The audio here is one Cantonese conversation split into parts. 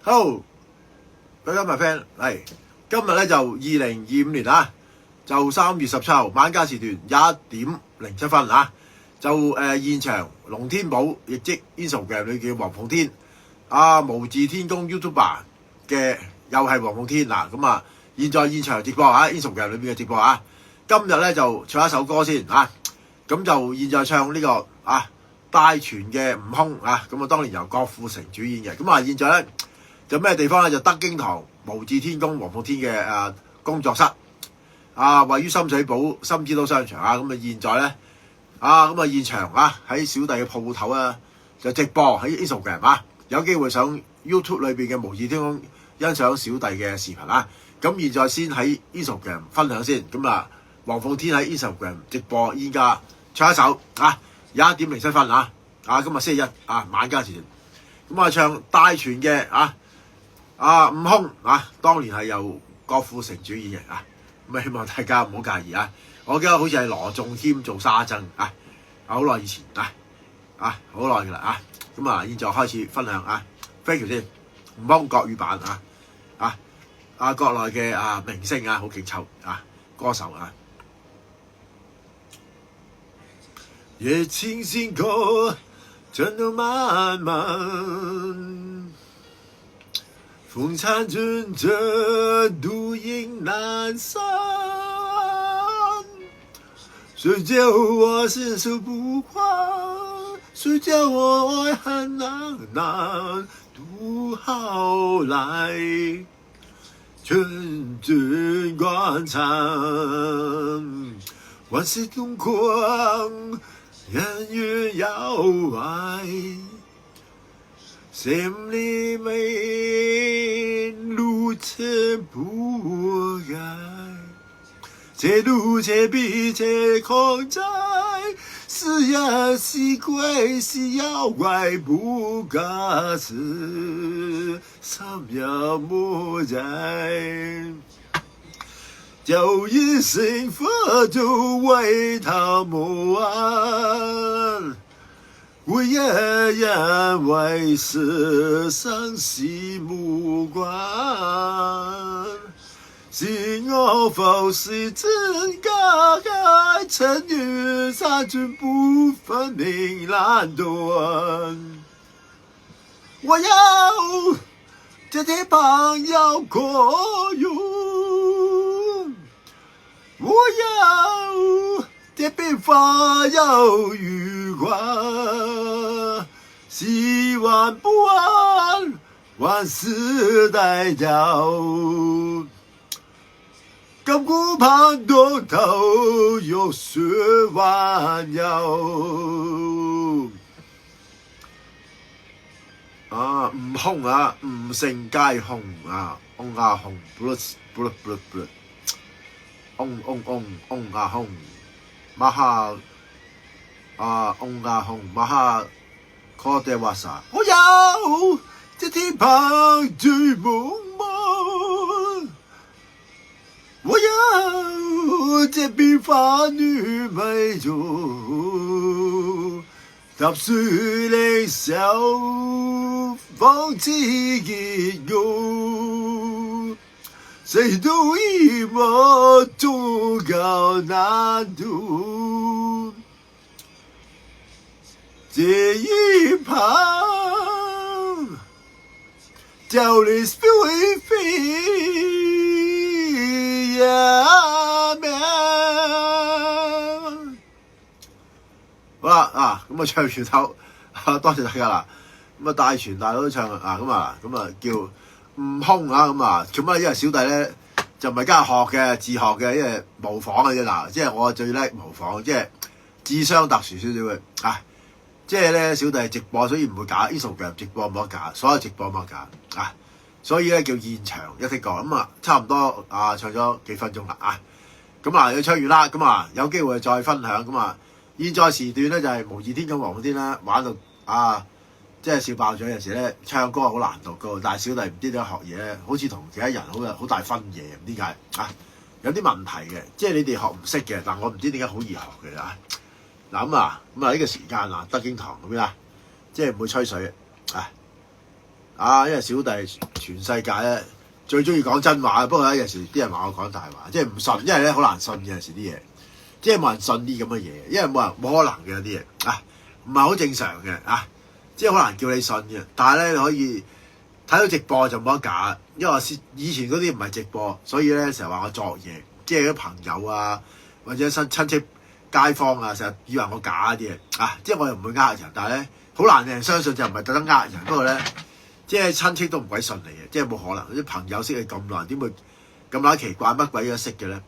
好，各位今日 friend， 係今日咧就2025年啊，就3月17號晚間時段21:07啊，就現場龍天寶亦即 Instagram 裏嘅黃鳳天無字天公 YouTuber 嘅又係黃鳳天嗱，咁現在現場直播Instagram 裏邊嘅直播今日咧就唱一首歌先咁就現在唱呢個大全嘅悟空咁當年由郭富城主演嘅，咁現在咧就咩地方咧？就德京堂無字天公黃鳳天嘅工作室位於深水埗深知道商場咁現在咧現場喺小弟嘅鋪頭就直播喺 Instagram 有機會上 YouTube 裏邊嘅無字天公欣賞小弟嘅視頻咁現在先喺 Instagram 分享先，咁黃鳳天喺 Instagram 直播，依家唱一首21:07今日星期一晚間時段，咁唱大全嘅悟空當年係由郭富城主演嘅咁希望大家唔好介意我記得好似係羅仲謙做沙僧好耐以前好耐㗎啦咁現在開始分享thank you 先，悟空國語版國內嘅明星好勁抽歌手夜清星空trận頭漫漫，風殘陣陣獨影闌珊，誰叫我心守不慌，誰叫我愛恨難渡浩來，春盡關殘，萬世同框人月遙外，千里美路前不改，且路且避且空哉，是人是鬼是妖怪不敢此三秒莫在，就一心佛就為他謀安，為人人為世上心無關，心我否是真假，塵緣三寸不分明難斷，我要這天旁要過用，我要這邊發要餘光，希望不安，萬事代繳，金箍棒動頭有血彎腰悟空悟性皆空嗡空不嗡空馬哈嗡空馬哈科德瓦薩，我要這天旁追夢夢，我要這邊花女美容，踏水靈霄放棄結憂，誰都一模終高難度，這一旁叫你飛飛好啦咁唱完首多謝大家啦，咁大全大佬都唱咁叫悟空做乜？因為小弟咧就唔係家學嘅，自學嘅，因為模仿嘅啫即係我最叻模仿，即係智商特殊少少嘅即係咧小弟直播，所以唔會假 Instagram 直播冇得假，所有直播冇得假所以咧叫現場一剔過差唔多唱咗幾分鐘啦要唱完啦有機會再分享現在時段咧就係無字天公黃鳳天啦，玩到即係笑爆咗。有時咧唱歌好難度高，但係小弟唔知點解學嘢咧，好似同其他人好大分野，唔知點解有啲問題嘅，即係你哋學唔識嘅，但我唔知點解好易學嘅呢個時間德京堂咁即係唔會吹水因為小弟全世界咧最中意講真話，不過咧有時啲人話我講大話，即係唔信，因為咧好難信嘅有時啲嘢，即係冇人信啲咁嘅嘢，因為冇可能嘅有啲嘢唔係好正常嘅即係好難叫你信嘅。但係咧你可以睇到直播就冇得假，因為我以前嗰啲唔係直播，所以咧成日話我作嘢，即係啲朋友或者親戚街坊成日以為我假啲嘢即係我又唔會呃人，但係咧好難令人相信就唔係特登呃人，不過咧即係親戚都唔鬼信你嘅，即係冇可能啲朋友識你咁耐，點會咁撚奇怪乜鬼都識嘅咧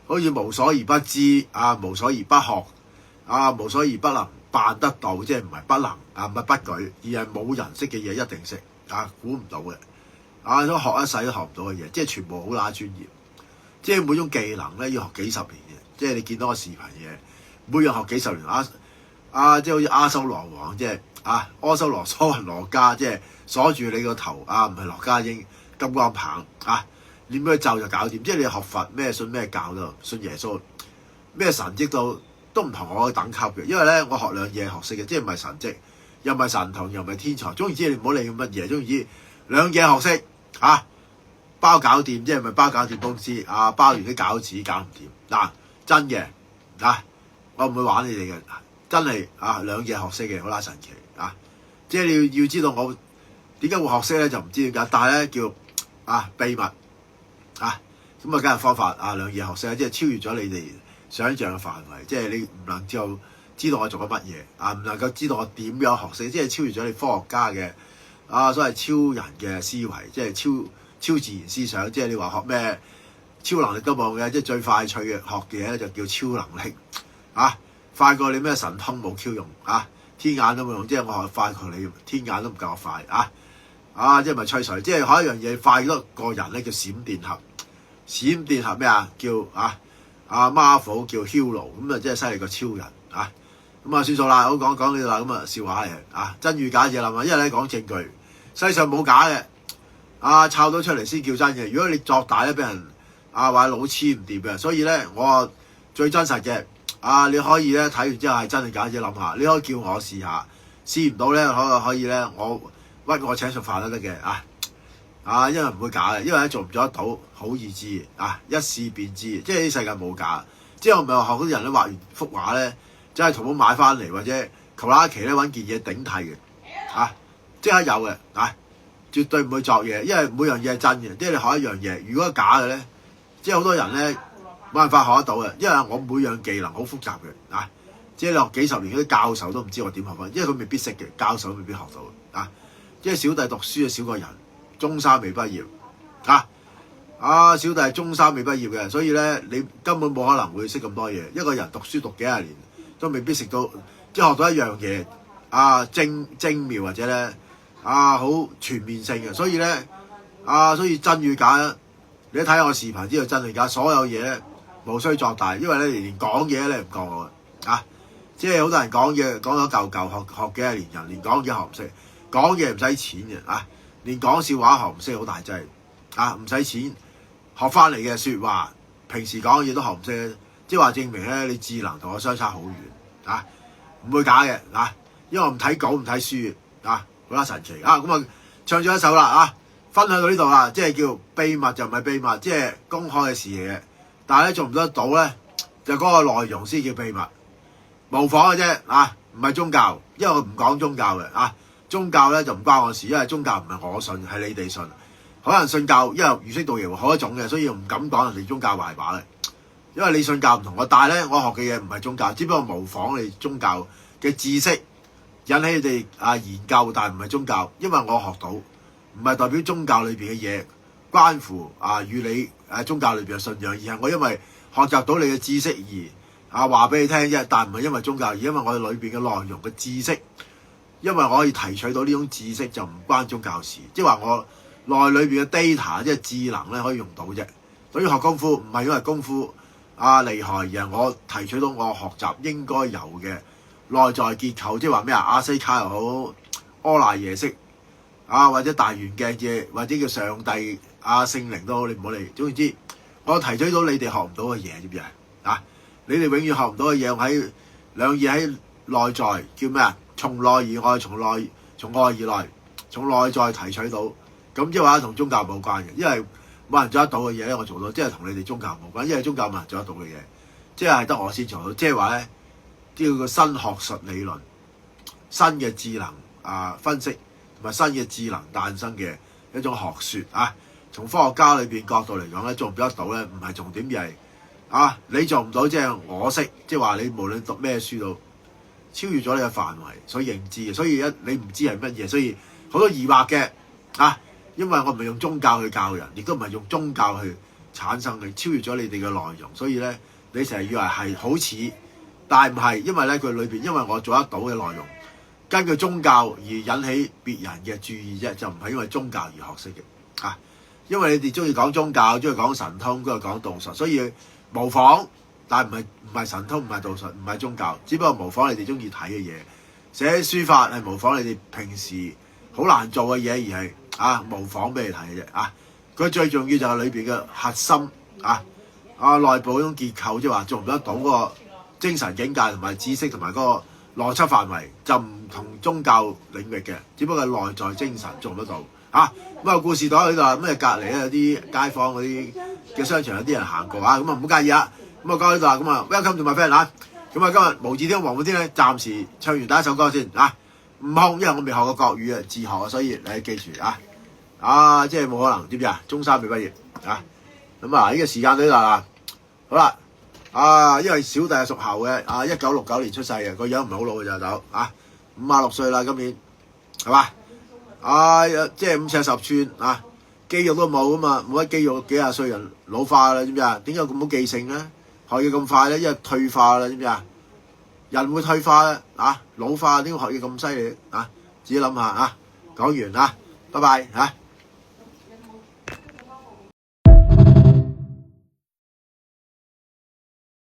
好似無所而不知無所而不學無所而不能辦得到，即係唔係不能唔係不舉，而係冇人識嘅嘢一定識估唔到嘅都學一世都學唔到嘅嘢，即係全部好乸專業，即係每種技能咧要學幾十年嘅，即係你見到個視頻嘅，每樣學幾十年即係好似阿修羅王，即係阿修羅鎖魂羅家，即係鎖住你個頭唔係羅家英金剛棒念咩咒就搞掂，即係你學佛咩信咩教都信耶穌，咩神蹟都唔同我等級嘅，因為咧我學兩嘢學識嘅，即係唔係神蹟，又唔係神童，又唔係天才，總言之你唔好理乜嘢，總言之兩嘢學識包搞掂，即係咪包搞掂公司包完啲餃子搞唔掂真嘅我唔會玩你哋嘅，真係兩嘢學識嘅好啦神奇即係你要知道我點解會學識咧就唔知點解，但係咧叫秘密咁梗係方法兩嘢學識即係超越咗你哋想像嘅範圍，即係你唔能夠知道我做緊乜嘢唔能夠知道我點樣學識，即係超越咗你科學家嘅所謂超人嘅思維，即係超自然思想，即係你話學咩超能力都冇嘅，即係最快脆嘅學嘅嘢咧就叫超能力快過你咩神通冇 Q 用天眼都冇用，即係我學快過你天眼都唔夠我快即係咪吹水？即係學一樣嘢快多個人咧叫閃電俠，閃電俠咩叫Marvel 叫 Hero， 咁即係犀利過超人咁算數啦，好講呢度啦，咁笑話嚟真與假自己諗因為咧講證據，世上冇假嘅抄到出嚟先叫真嘅，如果你作大咧俾人話老黐唔掂嘅，所以咧我最真實嘅你可以咧睇完之後係真定假自己諗下，你可以叫我試下，試唔到咧可以咧屈我請食飯都得嘅因為唔會假嘅，因為咧做唔做得到好易知一試便知，即係呢世界冇假，即係我唔係話學嗰啲人咧畫完幅畫咧，真係淘寶買翻嚟或者求拉奇咧揾件嘢頂替嘅即刻有嘅絕對唔會作嘢，因為每樣嘢係真嘅，即係你學一樣嘢，如果假嘅咧，即係好多人咧冇辦法學得到嘅，因為我每樣技能好複雜嘅即係你學幾十年嗰啲教授都唔知我點學翻，因為佢未必識嘅，教授未必學到即係小弟讀書啊少過人，中三未畢業小弟係中三未畢業嘅，所以咧你根本冇可能會識咁多嘢，一個人讀書讀幾廿年都未必識到，即係學到一樣嘢精妙或者咧好全面性嘅，所以咧所以真與假你一睇我視頻知道真定假，所有嘢咧無需作大，因為咧連講嘢咧唔過我即係好多人講嘢講咗舊學幾廿年人，連講嘢學唔識，講嘢唔使錢嘅連講笑話學唔識好大劑唔使錢學翻嚟嘅説話，平時講嘢都學唔識，即係話證明咧你智能同我相差好遠唔會假嘅因為我唔睇稿唔睇書好啦神奇咁唱咗一首啦分享到呢度啦，即係叫秘密就唔係秘密，即係公開嘅事嚟嘅，但係咧做唔做得到咧就嗰個內容先叫秘密，模仿嘅啫唔係宗教，因為我唔講宗教嘅宗教咧就唔關我事，因為宗教唔係我信，係你哋信。可能信教，因為儒釋道耶好一種嘅，所以唔敢講人哋宗教壞話嘅。因為你信教唔同我，但係咧我學嘅嘢唔係宗教，只不過模仿你宗教嘅知識，引起你哋研究，但係唔係宗教。因為我學到，唔係代表宗教裏邊嘅嘢關乎與你宗教裏邊嘅信仰，而係我因為學習到你嘅知識而話俾你聽啫。但唔係因為宗教，而因為我哋裏邊嘅內容嘅知識，因為我可以提取到呢種知識就唔關宗教事，即係話我內裏邊嘅 data 即係智能咧可以用到啫。所以學功夫唔係因為功夫厲害，而係我提取到我學習應該有嘅內在結構，即係話咩阿西卡又好，阿賴耶識或者大圓鏡嘅，或者叫上帝聖靈都好，你唔好理。總之我提取到你哋學唔到嘅嘢，知唔知你哋永遠學唔到嘅嘢，我喺兩嘢喺內在叫咩從內而外，從外而內從內在提取到，咁即係話同宗教冇關嘅，因為冇人做得到嘅嘢咧，我做到，即係同你哋宗教冇關，因為宗教冇人做得到嘅嘢，即係得我先做到，即係話咧，叫個新學術理論、新嘅智能分析同埋新嘅智能誕生嘅一種學説啊。從科學家裏邊角度嚟講咧，做唔做得到咧，唔係重點，而係你做唔到，即係我識，即係話你無論讀咩書都超越咗你嘅範圍所認知嘅，所以你唔知係乜嘢，所以好多疑惑嘅因為我唔係用宗教去教人，亦都唔係用宗教去產生嘅，超越咗你哋嘅內容，所以咧你成日以為係好似，但係唔係，因為咧佢裏邊因為我做得到嘅內容，根據宗教而引起別人嘅注意啫，就唔係因為宗教而學識嘅因為你哋中意講宗教，中意講神通，中意講道術，所以模仿，但係唔係神通，唔係道術，唔係宗教，只不過模仿你哋中意睇嘅嘢。寫書法係模仿你哋平時好難做嘅嘢，而係模仿俾你睇嘅啫佢最重要就係裏邊嘅核心內部嗰種結構，即係話做唔做得到嗰個精神境界同埋知識同埋嗰個邏輯範圍，就唔同宗教領域嘅，只不過係內在精神做唔得到。故事到呢度，咁隔離咧有啲街坊嗰啲嘅商場有啲人行過咁啊唔好介意咁講到呢度咁welcome to my friend 咁今日無字天黃半天咧，暫時唱完第一首歌先悟空，因為我未學過國語自學所以你記住即係冇可能，知唔知中三未畢業咁呢個時間到呢度啦，好啦因為小弟係屬猴嘅1969年出世嘅，個樣唔係好老嘅就走56歲啦，今年係嘛？即係5尺10寸肌肉都冇冇乜肌肉，幾廿歲人老化啦，知唔知點解咁好記性咧？學嘢咁快咧，因為退化啦，知唔知人會退化咧老化點解學嘢咁犀利自己諗下講完拜拜